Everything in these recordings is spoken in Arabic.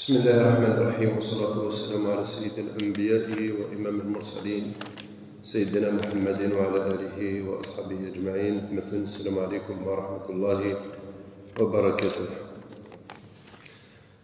بسم الله الرحمن الرحيم، والصلاة والسلام على سيد الأنبياء وإمام المرسلين سيدنا محمد وعلى آله وأصحابه أجمعين. مثلا السلام عليكم ورحمة الله وبركاته.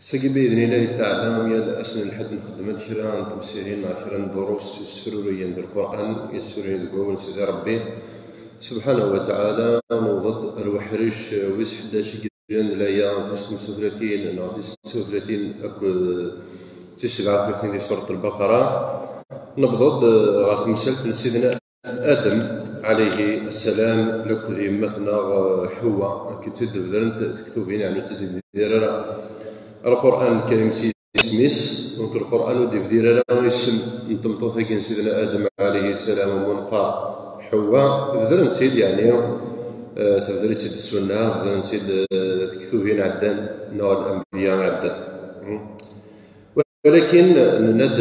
ساقي بإذن الله تعالى يا أسن الحد نخدمت كرا تمسيرين مع كرا دروس يسفروا لي عند القرآن يسفروا لي دقون سيدي ربي سبحانه وتعالى موضد الوحرش ويس 11 الآية 35 ناقص 36 أكو 39 في سورة البقرة. نبضض غاث مسلك سيدنا آدم عليه السلام لكو مثنى حواء كتد بدرن تكتبين يعني تدير القرآن الكريم سميس دونك القرآن ودي فدير اسم نتمطوث كين سيدنا آدم عليه السلام ومنقى حواء بدرن سيد يعني تبدل تيد السنة تبدل تيد تكتبين عدن نوع الأنبياء عدن، ولكن ند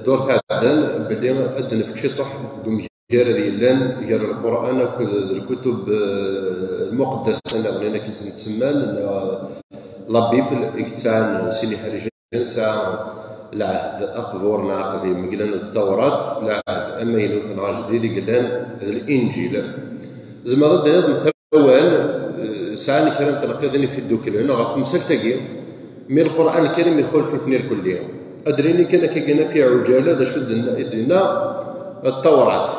دور عدن بلي أدن في شطح قم جار ذي اللان جار القرآن الكتب المقدسة اللي كي نسمان لا بيبل إكتسان سيني حرجان ساعة العهد أقبور ناقضي مقلان التوراة العهد أما ينوثن عجدي قلان الإنجيل زعما ضد هذا مثوان ساعة كرا تلقى في الدوكلين غا خمسة تاقي من القرآن الكريم يدخل في اثنين كلية أدريني كان كيقنا في عجالة ذا شد يدينا التوراة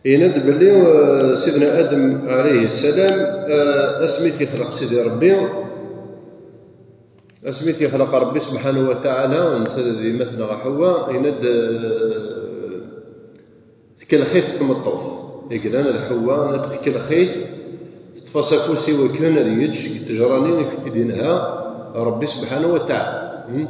يند بلي سيدنا آدم عليه السلام أسميتي خلق سيدي ربي أسميتي خلق ربي سبحانه وتعالى ونسد مثنى حواء يند ذكي الخيث ثم الطوف يقلان الحواء نتذكر الخيث تفاصكوسي وكان يجش تجراني في دينها ربي سبحانه وتعالى.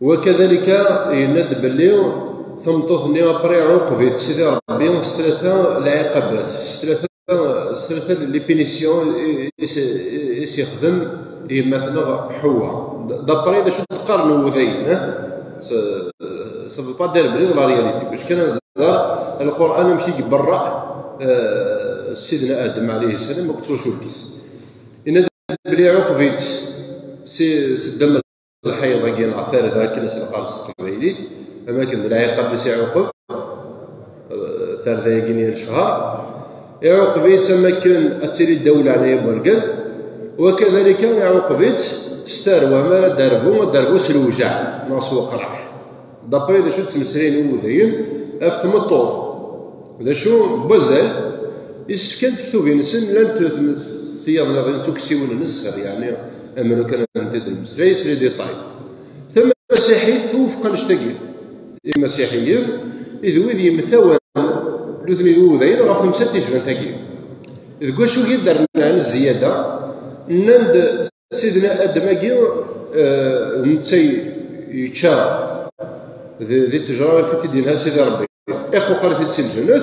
وكذلك يند باللي ثم طوثني أبري عقبة سيدي ربي ثلاثة العقبات ثلاثة لي بينيسيون يخدم مثلا حواء دابري باش تقارنوا وذين سافو با دير بلي لا رياليتي باش كان القرآن مشي يبرأ سيدنا آدم عليه السلام ما كنتوش ولكيس إن بلي عقبيت سدم الحيض كاين عثار ذاك الناس القارص القبيليت أماكن العقب سي عقب ثار ذا كاين الشهر عقبيت تمكن أتري الدولة على بركز وكذلك عقبيت ستاروى ما داربو سلوجع ناص وقرح دابري دا شو تمسرين وذين أفتم الطوف دا شو بوزال كانت تكتبين سن لن ثياب غادي تكسيون النسر يعني أما لو كان ندير المسريس لي ديطاي ثم مسيحي وفق نشتاقي المسيحيين إذ وذي مثوان لوثني ذوذين غا خمسة تيجبان ثاقي إذ قوا شو يدار عن الزيادة نند سيدنا آدم نتاي يتشا ذي التجارة في تدينها سيدي ربي إخو قال في الجنة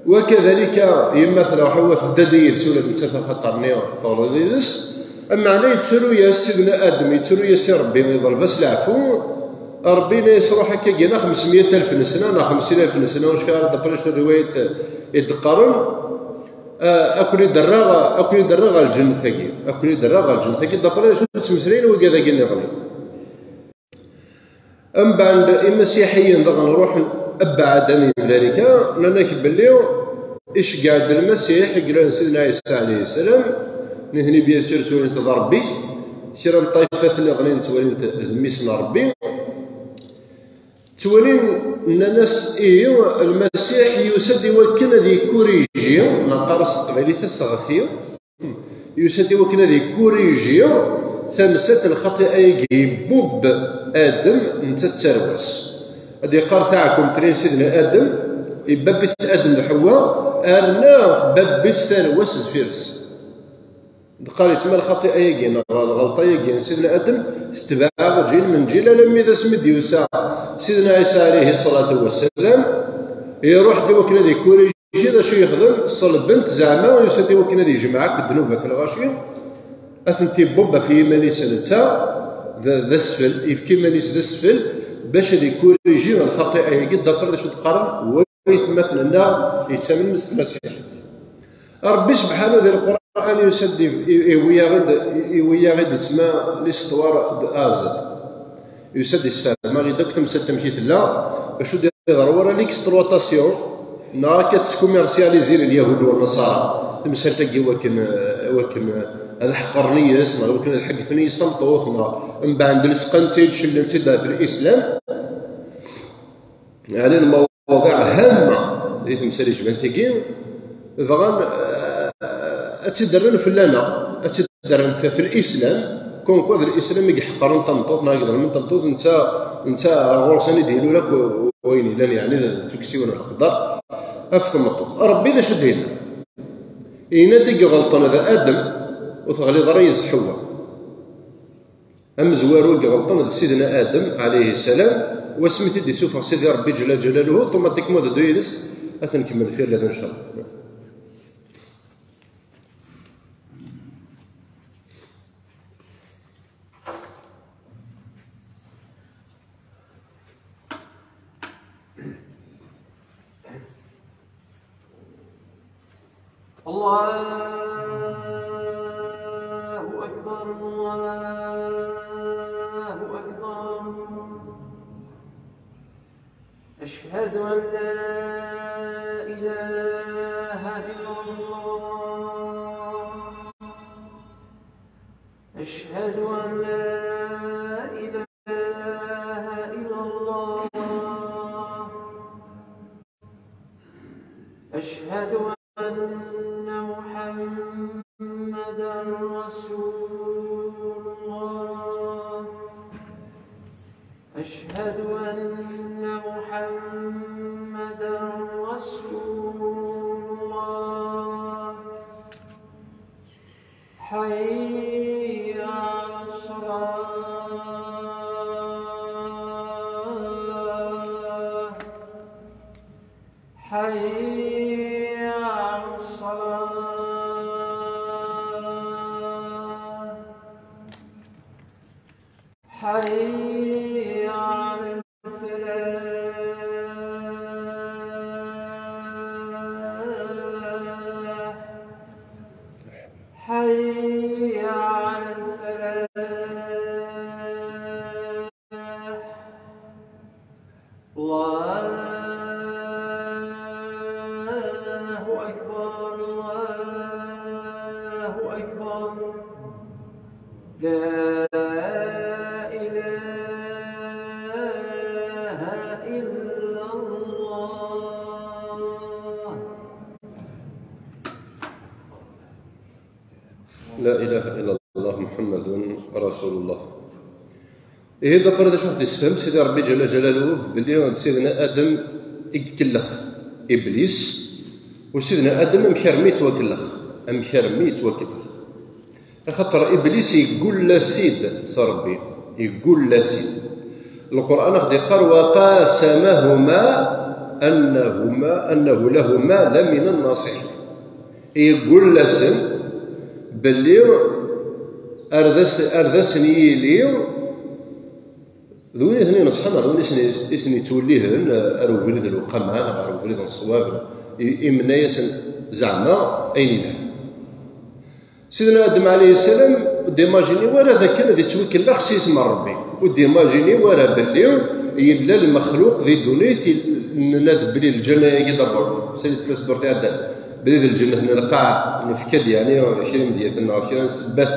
وكذلك يمثل حواء الددير سولة متاثة خطرني طول ذيس أما عليه يتسلو يا سيدنا آدم يتسلو يا سي ربي يضرب بس العفو ربي يسروح هكا كينا 500,000 سنة نا 50,000 سنة واش فيها دابريش الرواية يتقارن أكل يدرغ الجنة ثقيل أكل يدرغ الجنة ثقيل دابريش تمسرين وكذا كي نغني أم بعد المسيحيين ضغن نروح أبعد من ذلك ناناك بلي إيش قاعد المسيح قال سيدنا عيسى عليه السلام نهني بيسير سولين تضرب بيه شيران طائفة اللي غنين تولين ذميسنا ربي تولين الناس المسيح يسد وكن ذي كوريجي نقارس القبيلي تسغثيو يسد وكن ذي كوريجي ثمسة الخطيئة يبوب آدم نتتروس هذه قال تاعكم ترين سيدنا آدم يببت آدم لحواء أرنا ببت تروس فيرس قال يتم الخطيئة يجينا الغلطة يجينا سيدنا آدم تتبع جيل من جيل لم إذا سمد يوسع سيدنا عيسى عليه الصلاة والسلام يروح دي وكنا ذي كوريجي هذا شو يخدم صلب بنت زعما ويسدي وكنا ذي جماعة بالذنوب في الغاشية أثنتي بوبا في مانيس نتا ذا السفل يفكي مانيس ذا السفل باش هذي كوريجي الخطيئة يجي دابر شو تقارن ويتمثل لنا يتسمى المسيح ربي سبحانه ذي القرآن القرآن يسد ويا غير تما ليستوار داز يسد يسفهم ما غير داك تمسد تمشيت لا باش يدير ورا ليكسبلوطاسيون نا كتكوميرسياليزي اليهود والنصارى تمسد تاكي وكن هذا حقرني يسمع وكن الحق فني يستنطوط من بعد السقنتي شلنتي في الاسلام على المواضيع هامه اللي تمسالي جبانتيكي فغان اتدرن فلانا اتدرن في الاسلام كون كواد الاسلام يحقرن طنطوط نقدر من طنطوط انت غورساني ديروا لك وين لان يعني تكسيون الخضر افثم الطوط ربي لا شد هنا اين ديك غلطان هذا ادم وتغلي ضريس حواء ام زوارو غلطان هذا سيدنا ادم عليه السلام وسميتي دي سوف سيدي ربي جل جلاله اوتوماتيكمون دو يدس اتنكمل فيه هذا ان شاء الله. الله أكبر الله أكبر أشهد أن لا إله إلا الله أشهد أن لا إله إلا الله أشهد أن محمدا رسول الله أشهد أن محمدا رسول الله حي على الصلاة حي على الصلاة حي على الفلاح حي على الفلاح الله أكبر الله أكبر لا إله إلا الله لا اله الا الله محمد رسول الله. إيه دابا هذا واحد يسفهم سيدي ربي جل جلاله بلي سيدنا ادم يكلخ ابليس وسيدنا ادم مشرمي توكلخ مشرمي توكلخ خاطر ابليس يقول لا سيد صربي يقول لا سيد القران خدي قال وقاسمهما انه لهما لمن الناصحين يقول لا سن بلي اردسني لي ذوني اثنين نصحنا ذوني اسني توليهن ارو ولد القمع ارو ولد الصواب امنا يسن زعما اين له سيدنا ادم عليه السلام ديماجيني ورا ذاك الذي توكل لا خص يسمى ربي وديماجيني ورا بلي يلا المخلوق ذي دونيت ناد بلي الجنه يدبر سيدي فلوس برتي عدل بلي الجنه نلقى نفكد يعني 20 ديال 20 سبات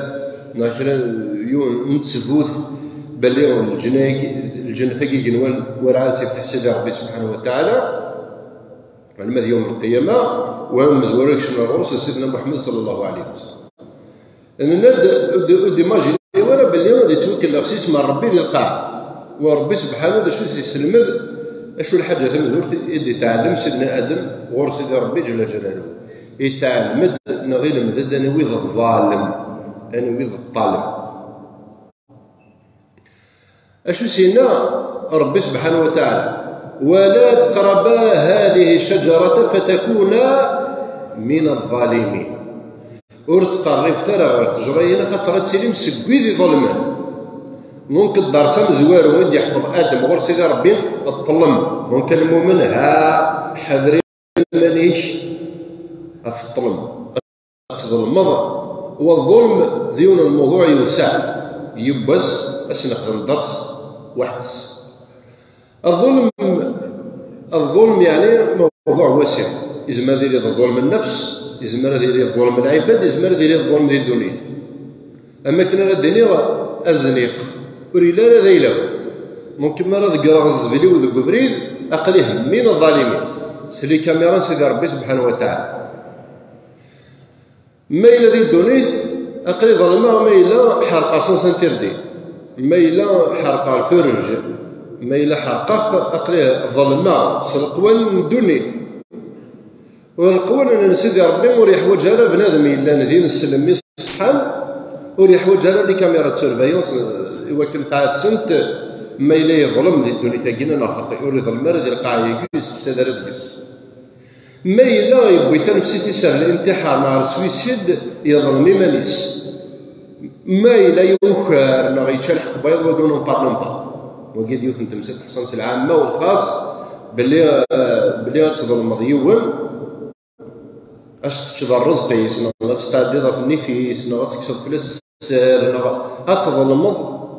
20 يوم نتسبوث بلي الجنه ثقي جنوان ورعات يفتح سيدي ربي سبحانه وتعالى على يوم القيامه ومزورك شنو الرسول سيدنا محمد صلى الله عليه وسلم أنا ديماجيني ورا بلي غادي توكل لخصيص مع ربي للقاع وربي سبحانه وتعالى شو يسلمد اشو الحاجه تمزور يدي تعلم سيدنا ادم غور سيدي ربي جل جلاله يتعلم نغير مذد انا ويض الظالم انا ويض الظالم اشو سينا ربي سبحانه وتعالى ولا تقربا هذه الشجره فتكونا من الظالمين ورتقرب ثرى تجرينا خاطر تسيلي مسكوي ظلما ممكن الدرسه مزوار وين يحفظ ادم غير سيدي ربي الظلم ممكن المؤمن ها حذري مانيش في الظلم تظلمض. والظلم ديون الموضوع يوسع يبس باش نخدم درس وحدس. الظلم يعني موضوع واسع، يزمر ديال الظلم النفس، يزمر ديال الظلم العباد، يزمر ديال الظلم ديال الدنيا. اما كنا الدنيا الزنيق وريلا لا دايلو ممكن ما ذكر الزبلي وذك بريد اقليه من الظالمين. سلي كاميرا سيدي ربي سبحانه وتعالى. ما إلا دي الدنيث أقلي ظلمة، ما إلا حرقة سنسنتيردي، ما إلا حرقة الفرج، ما إلا حرقة أقلي ظلمة سلقوان الدنيث. والقوان أنا سيدي ربي وريح وجهنا بنادم إلا ندين السلم يصحان وريح وجهنا لي كاميرا سيرفايونس يوكل تاع السنت. ما إلا يظلم دي الدنيا ثاقينا نخطئ وري ظلم ديال القاعة يقيس بسادرة قيس. ما إلا يبغي تنفسي تسهل الانتحار نهار سويسيد يظلم مانيس. ما إلا يوخر ما غيتشالح بيض وقولوا نبارلون با وقيد يوث نتمسك الحصانات العامة والخاص بلي تظلم ضيوم اش تشضر رزقي سنا تستعدي في النفيس سنا تكسب فلوس السر تظلم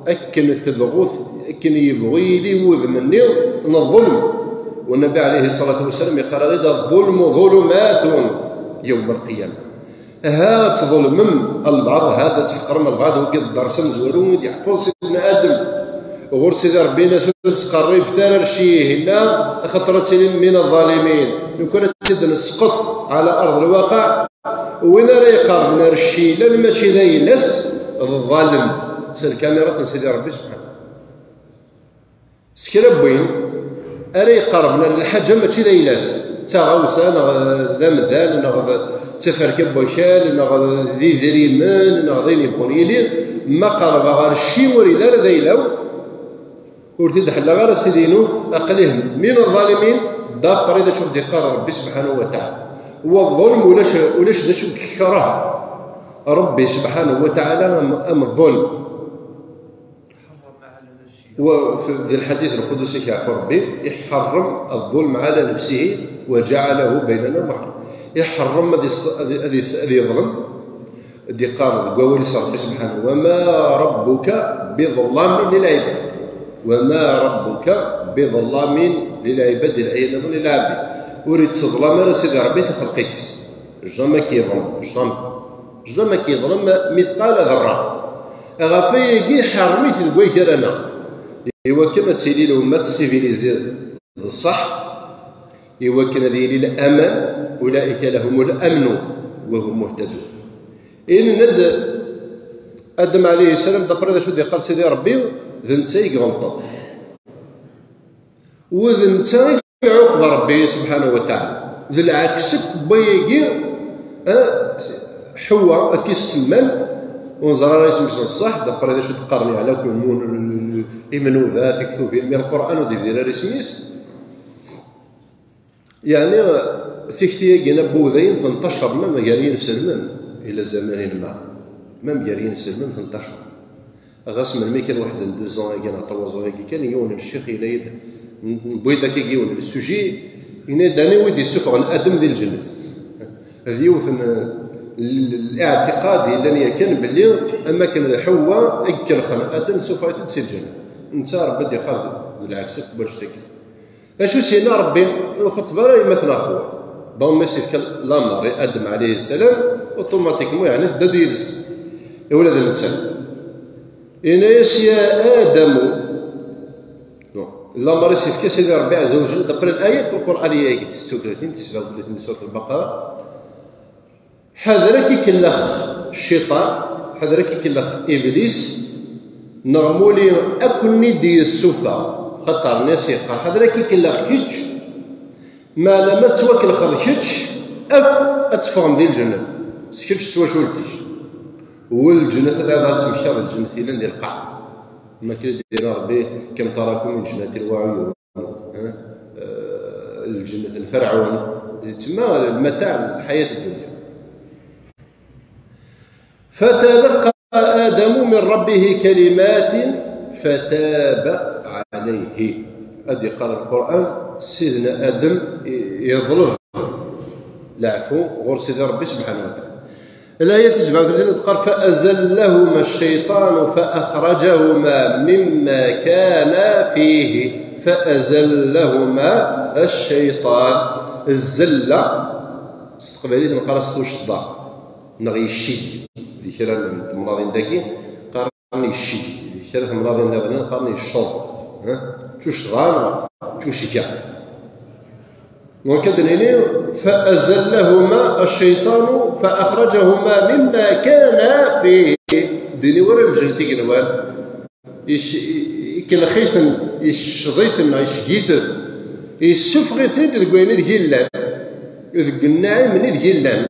أكن الثلغوث أكن يبغي لي وذ مني من الظلم. والنبي عليه الصلاة والسلام يقرأ غير الظلم ظلمات يوم القيامة. هات ظلم البعض هذا تحقرم البعض وقد درسم زورون يحفظ سيدنا آدم وغور سيدي ربي ناس تقرب ثار الشيء هنا خطرت من الظالمين. لو كانت نسقط على أرض الواقع وين راه يقرب نار الشيء لا ماشي ذا ينس الظالم سال كاميرا سيدي ربي سبحانه سكرب وين أري قربنا للحاجة ماشي ذا يلاس تا غوسا ذا مذان نغ تفركب وشال نغ ذي ذريمان نغ ذي نبونيلي ما قرب غير الشي وري لا ذا يلاو ورتي حلا غير سيدينو أقليه من الظالمين دار بريدة شوف دقار ربي سبحانه وتعالى. والظلم ولاش نشوف كره ربي سبحانه وتعالى أم الظلم. وفي الحديث القدسي كيعفو ربي يحرم الظلم على نفسه وجعله بيننا محرم. يحرم هذه يظلم دي قال قولي ربي سبحانه وما ربك بظلام للعباد وما ربك بظلام للعباد العيلم للعباد. وريد تظلم انا سيدي ربي في خلقيتس جاما كيظلم جاما كيظلم مثقال ذره غافيكي حرميت الكويكر انا إوا كما تسيلي لهم ما تسيفيليزي الصح إوا كان ديالي الأمان أولئك لهم الأمن وهم مهتدون. إن ند آدم عليه السلام دبر شو دي قال سيدي ربي ذنتا يغلط وذنتا يعوقب ربي سبحانه وتعالى ذي العكس بيجي حواء كي السمان ونزرى رئيس مش الصح دبر هذا شو تقرني على كل مون إمنو ذا تكتب في القرآن ودير رسميس يعني ثكتي جينا بوذين 18 ما مجارين سلمان إلى زمانين ما مجارين سلمان 18 غاس من ميكان واحد دوزون كان طوازو كان يون الشيخ إلى يد بويدا كي يون السوجي هنا داني ودي سفر آدم ذي الجنة هذه يوثن الاعتقاد اللي كان باللي اما كان حواء اكل خلق ادم سوف تنسي الجنه انت ربي دي قال بالعكس باش تك اشو سينا ربي خطبه مثل اخوه دون ماشي في الامر ادم عليه السلام اوتوماتيكمون يعني بدا يدز يا ولاد الانسان اناس يا ادم الامر في سيدي ربي عز وجل دبر الايات القرانيه 36 39 سوره البقره حذرك كلخ الشيطان حذرك كلخ ابليس نغمولي اكن دي السوفا خطر ناس يقع حذرك كلخ كيتش ما لما توكل خرجتش اتفهم ديال الجنه سكتش سوا شولتيش والجنه هذا تمشى الجنه الى ديال القاع ما كيدير ربي كم تراكم من جنات الوعيون الجنه الفرعون تما المتاع الحياه الدنيا. فتلقى آدم من ربه كلمات فتاب عليه. هذه قال القرآن سيدنا آدم يظلم العفو غور سيدي ربي سبحانه وتعالى الآية 37 قال فأزلهما الشيطان فأخرجهما مما كان فيه. فأزلهما الشيطان الزلة استقبالي نقرا ستو الشضا نغي الشي اللي كرا المراضين داكي قارني الشي اللي كرا المراضين دابا قارني الشوط شو شغال شو شكا وكذلك فأزلهما الشيطان فأخرجهما مما كان فيه. ديني ورا الجنتي كنوال كالخيثن يشضيثن يشجيثن يسفغيثن تقوين ذهيلان يذق النعيم من ذهيلان.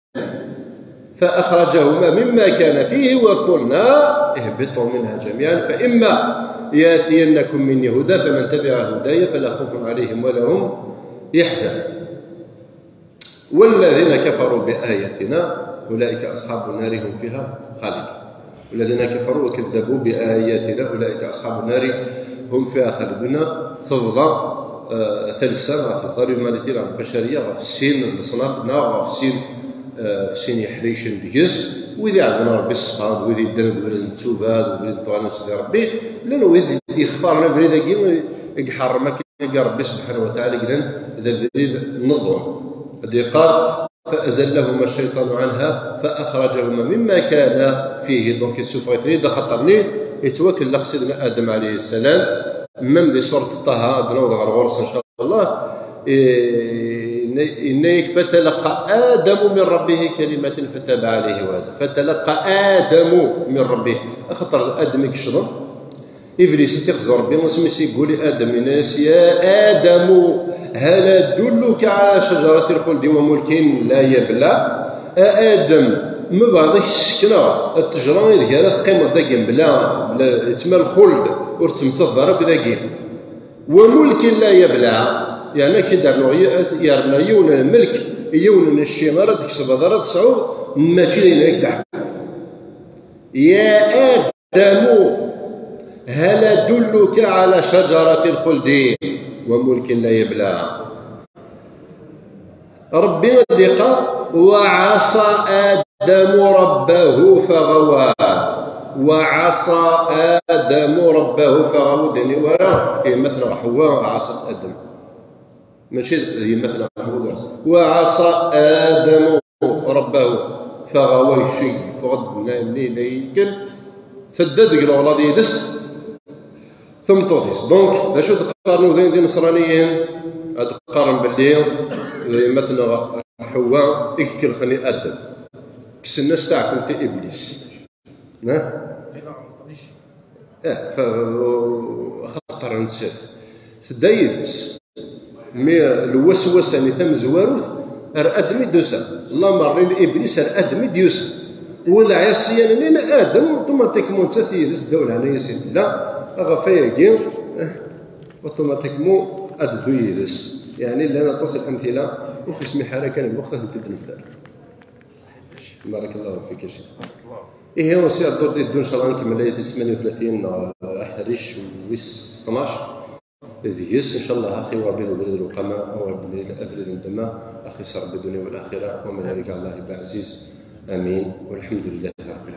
فأخرجهما مما كان فيه وقلنا اهبطوا منها جميعا فإما يأتينكم مني هدى فمن تبع هداي فلا خوف عليهم ولا هم يحزن. والذين كفروا بآياتنا أولئك أصحاب النار هم فيها خالدون. والذين كفروا وكذبوا بآياتنا أولئك أصحاب النار هم فيها خالدون. تفضى ثلثة تفضى اليوماليتي البشرية في السين لصنافنا في السين يحريشن ديز وإذا عندنا ربي الصفاد وإذا يدرب بريد التوباد وبريد الطوانس ديال ربي لأنه وإذا يختارنا بريد كي يحرمك يلقى ربي سبحانه وتعالى قال إذا بريد نظم الذي قال فأزلهما الشيطان عنها فأخرجهما مما كان فيه. دونك يسوف غيثني دا خطرني يتوكل لخ سيدنا آدم عليه السلام من بسورة طه أدنى وضغر غرس إن شاء الله إنك فتلقى آدم من ربه كلمات فتاب عليه وهذا فتلقى آدم من ربه خطر آدم يكشضر إبليس تخزر ربي وسميس يقول آدم الناس يا آدم هل أدلك على شجرة الخلد وملك لا يبلى. آدم ما بعضك السكنة التجرى ديالها قيمة داكين بلا تما الخلد ورتمتظر بداكين وملك لا يبلى. يعني كي دارنا يرنا يون الملك يون الشمارة ديك الصبادرة تسعود ماشي ليك دعم. يا آدم هل أدلك على شجرة الخلد وملك لا يبلى. ربي ودق وعصى آدم ربه فغوى. وعصى آدم ربه فغوى دني ورا مثلا حواء عصت آدم ماشي هي مثلا وعصى آدم ربه فغوى شيء فغدنا ليكن سدد الأولاد يدس ثم توفيس. دونك باش تقارنوا ذين النصرانيين تقارن باللي مثلا حواء يكل خلي آدم كس الناس تاعكم انت إبليس خطر نسيت تدايدس مي الوسوسه اللي ثم زواروث ار ادمي دوسا الله مرين ابليس ار ادمي ديوسا والعصيان لنا ادم ثم تكمون تثي دس الدوله هنا يسير لا غفايا اوتوماتيكمون ادو يدس. يعني لنا تصل امثله وفي اسمي حركه المخ تلك المثال. بارك الله فيك يا شيخ. ايه هو سي الدور ديال ان شاء الله نكمل الايه 38 حريش ويس 12 ذيس ان شاء الله اخي وعبيد وبلد القماء وبلد افرد الدماء اخي صار بالدنيا والاخره وما ذلك على الله بعزيز امين والحمد لله رب العالمين.